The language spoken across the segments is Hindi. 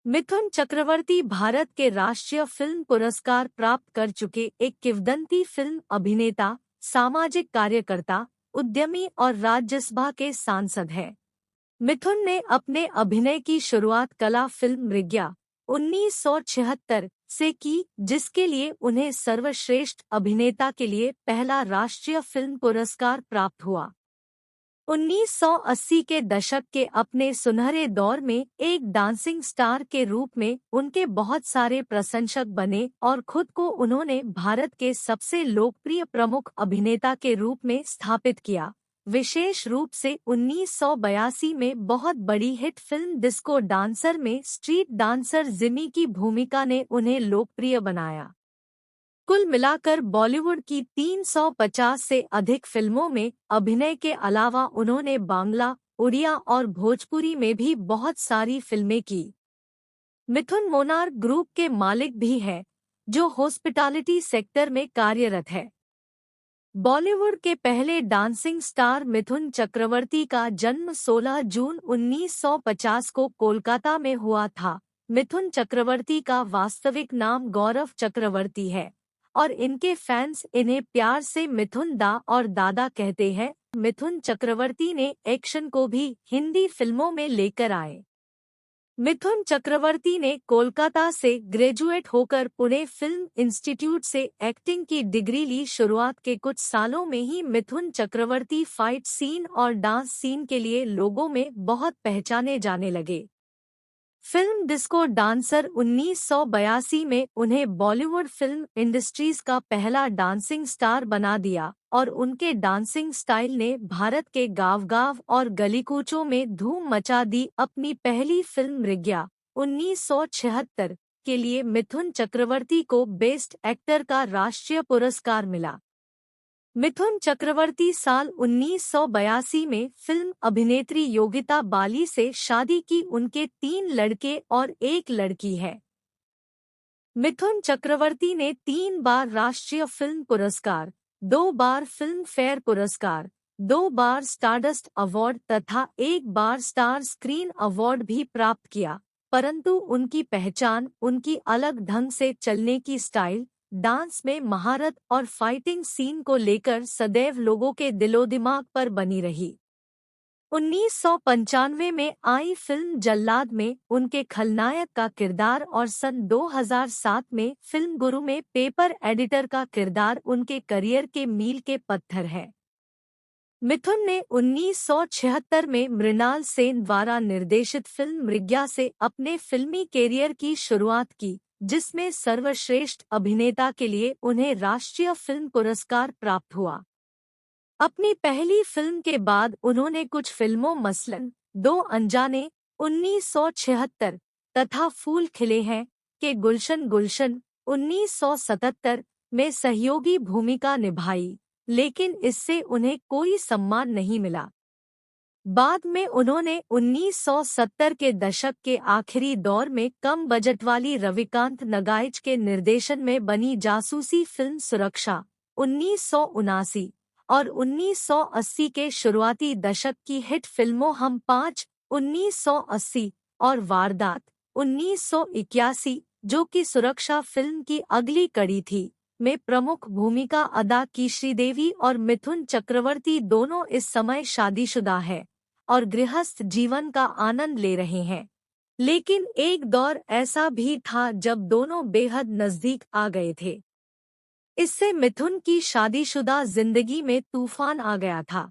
मिथुन चक्रवर्ती भारत के राष्ट्रीय फिल्म पुरस्कार प्राप्त कर चुके एक किंवदंती फिल्म अभिनेता, सामाजिक कार्यकर्ता, उद्यमी और राज्यसभा के सांसद हैं। मिथुन ने अपने अभिनय की शुरुआत कला फिल्म मृग्या 1976 से की, जिसके लिए उन्हें सर्वश्रेष्ठ अभिनेता के लिए पहला राष्ट्रीय फिल्म पुरस्कार प्राप्त हुआ। 1980 के दशक के अपने सुनहरे दौर में एक डांसिंग स्टार के रूप में उनके बहुत सारे प्रशंसक बने और खुद को उन्होंने भारत के सबसे लोकप्रिय प्रमुख अभिनेता के रूप में स्थापित किया। विशेष रूप से 1982 में बहुत बड़ी हिट फिल्म डिस्को डांसर में स्ट्रीट डांसर जिमी की भूमिका ने उन्हें लोकप्रिय बनाया। कुल मिलाकर बॉलीवुड की 350 से अधिक फिल्मों में अभिनय के अलावा उन्होंने बांग्ला, उड़िया और भोजपुरी में भी बहुत सारी फिल्में की। मिथुन मोनार्क ग्रुप के मालिक भी हैं, जो हॉस्पिटैलिटी सेक्टर में कार्यरत है। बॉलीवुड के पहले डांसिंग स्टार मिथुन चक्रवर्ती का जन्म 16 जून 1950 को कोलकाता में हुआ था। मिथुन चक्रवर्ती का वास्तविक नाम गौरव चक्रवर्ती है और इनके फैंस इन्हें प्यार से मिथुन दा और दादा कहते हैं। मिथुन चक्रवर्ती ने एक्शन को भी हिंदी फिल्मों में लेकर आए। मिथुन चक्रवर्ती ने कोलकाता से ग्रेजुएट होकर पुणे फिल्म इंस्टीट्यूट से एक्टिंग की डिग्री ली। शुरुआत के कुछ सालों में ही मिथुन चक्रवर्ती फाइट सीन और डांस सीन के लिए लोगों में बहुत पहचाने जाने लगे। फिल्म डिस्को डांसर 1982 में उन्हें बॉलीवुड फिल्म इंडस्ट्रीज का पहला डांसिंग स्टार बना दिया और उनके डांसिंग स्टाइल ने भारत के गाँव-गाँव और गलीकूचों में धूम मचा दी। अपनी पहली फिल्म मृग्या 1976 के लिए मिथुन चक्रवर्ती को बेस्ट एक्टर का राष्ट्रीय पुरस्कार मिला। मिथुन चक्रवर्ती साल 1982 में फिल्म अभिनेत्री योगिता बाली से शादी की। उनके 3 लड़के और 1 लड़की है। मिथुन चक्रवर्ती ने 3 बार राष्ट्रीय फिल्म पुरस्कार, 2 बार फिल्म फेयर पुरस्कार, 2 बार स्टारडस्ट अवार्ड तथा 1 बार स्टार स्क्रीन अवार्ड भी प्राप्त किया। परंतु उनकी पहचान उनकी अलग ढंग से चलने की स्टाइल, डांस में महारत और फाइटिंग सीन को लेकर सदैव लोगों के दिलो-दिमाग पर बनी रही। 1995 में आई फिल्म जल्लाद में उनके खलनायक का किरदार और सन 2007 में फिल्म गुरु में पेपर एडिटर का किरदार उनके करियर के मील के पत्थर है। मिथुन ने 1976 में मृणाल सेन द्वारा निर्देशित फिल्म मृग्या से अपने फिल्मी कैरियर की शुरुआत की, जिसमें सर्वश्रेष्ठ अभिनेता के लिए उन्हें राष्ट्रीय फिल्म पुरस्कार प्राप्त हुआ। अपनी पहली फिल्म के बाद उन्होंने कुछ फिल्मों मसलन 2 अनजाने 1976 तथा फूल खिले हैं के गुलशन गुलशन 1977 में सहयोगी भूमिका निभाई, लेकिन इससे उन्हें कोई सम्मान नहीं मिला। बाद में उन्होंने 1970 के दशक के आखिरी दौर में कम बजट वाली रविकांत नगाइच के निर्देशन में बनी जासूसी फिल्म सुरक्षा 1979 और 1980 के शुरुआती दशक की हिट फिल्मों हम 5 1980 और वारदात 1981, जो कि सुरक्षा फिल्म की अगली कड़ी थी, में प्रमुख भूमिका अदा की। श्रीदेवी और मिथुन चक्रवर्ती दोनों इस समय शादीशुदा है और गृहस्थ जीवन का आनंद ले रहे हैं, लेकिन एक दौर ऐसा भी था जब दोनों बेहद नजदीक आ गए थे। इससे मिथुन की शादीशुदा जिंदगी में तूफान आ गया था।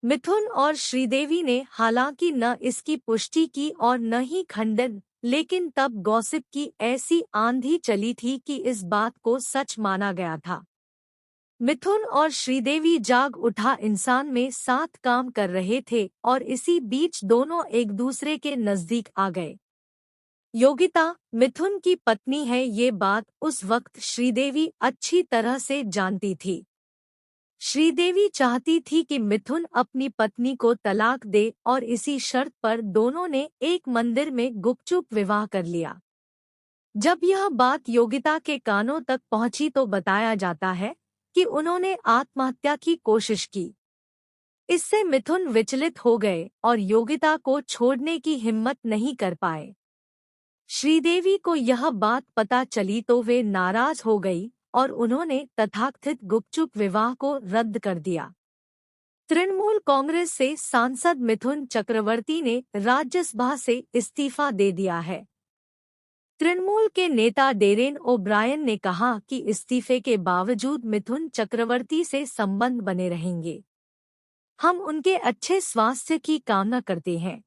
मिथुन और श्रीदेवी ने हालांकि न इसकी पुष्टि की और न ही खंडन, लेकिन तब गॉसिप की ऐसी आंधी चली थी कि इस बात को सच माना गया था। मिथुन और श्रीदेवी जाग उठा इंसान में साथ काम कर रहे थे और इसी बीच दोनों एक दूसरे के नजदीक आ गए। योगिता मिथुन की पत्नी है, ये बात उस वक्त श्रीदेवी अच्छी तरह से जानती थी। श्रीदेवी चाहती थी कि मिथुन अपनी पत्नी को तलाक दे और इसी शर्त पर दोनों ने एक मंदिर में गुपचुप विवाह कर लिया। जब यह बात योगिता के कानों तक पहुंची तो बताया जाता है कि उन्होंने आत्महत्या की कोशिश की। इससे मिथुन विचलित हो गए और योगिता को छोड़ने की हिम्मत नहीं कर पाए। श्रीदेवी को यह बात पता चली तो वे नाराज हो गई और उन्होंने तथाकथित गुपचुप विवाह को रद्द कर दिया। तृणमूल कांग्रेस से सांसद मिथुन चक्रवर्ती ने राज्यसभा से इस्तीफा दे दिया है। तृणमूल के नेता डेरेन ओब्रायन ने कहा कि इस्तीफे के बावजूद मिथुन चक्रवर्ती से संबंध बने रहेंगे। हम उनके अच्छे स्वास्थ्य की कामना करते हैं।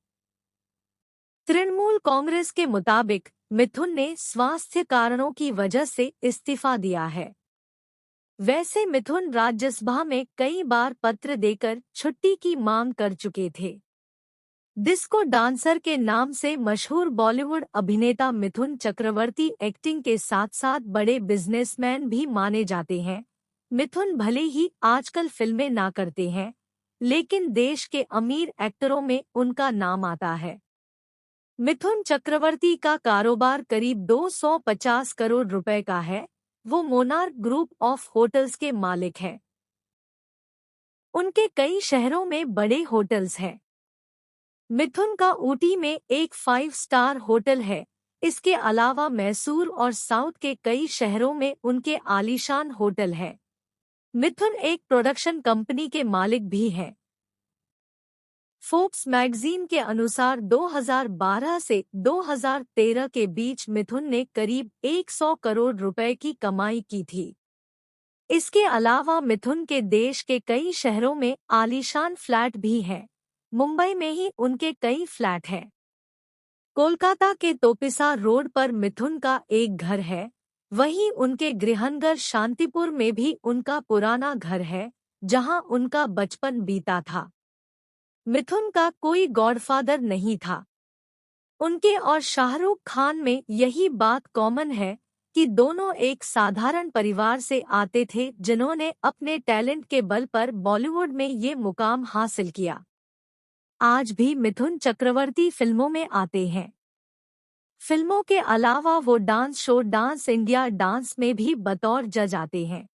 तृणमूल कांग्रेस के मुताबिक मिथुन ने स्वास्थ्य कारणों की वजह से इस्तीफा दिया है। वैसे मिथुन राज्यसभा में कई बार पत्र देकर छुट्टी की मांग कर चुके थे। डिस्को डांसर के नाम से मशहूर बॉलीवुड अभिनेता मिथुन चक्रवर्ती एक्टिंग के साथ साथ बड़े बिजनेसमैन भी माने जाते हैं। मिथुन भले ही आजकल फिल्में ना करते हैं, लेकिन देश के अमीर एक्टरों में उनका नाम आता है। मिथुन चक्रवर्ती का कारोबार करीब 250 करोड़ रुपए का है। वो मोनार्क ग्रुप ऑफ होटल्स के मालिक हैं। उनके कई शहरों में बड़े होटल्स हैं। मिथुन का ऊटी में एक 5 स्टार होटल है। इसके अलावा मैसूर और साउथ के कई शहरों में उनके आलीशान होटल हैं। मिथुन एक प्रोडक्शन कंपनी के मालिक भी हैं। फोर्ब्स मैगजीन के अनुसार 2012 से 2013 के बीच मिथुन ने करीब 100 करोड़ रुपए की कमाई की थी। इसके अलावा मिथुन के देश के कई शहरों में आलीशान फ्लैट भी हैं। मुंबई में ही उनके कई फ्लैट हैं। कोलकाता के तोपिसा रोड पर मिथुन का एक घर है। वहीं उनके गृहनगर शांतिपुर में भी उनका पुराना घर है, जहां उनका बचपन बीता था। मिथुन का कोई गॉडफादर नहीं था। उनके और शाहरुख खान में यही बात कॉमन है कि दोनों एक साधारण परिवार से आते थे, जिन्होंने अपने टैलेंट के बल पर बॉलीवुड में ये मुकाम हासिल किया। आज भी मिथुन चक्रवर्ती फिल्मों में आते हैं। फिल्मों के अलावा वो dance show dance India dance में भी बतौर जज आते हैं।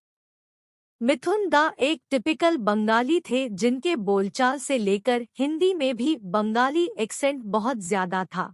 मिथुन दा एक टिपिकल बंगाली थे, जिनके बोलचाल से लेकर हिंदी में भी बंगाली एक्सेंट बहुत ज्यादा था।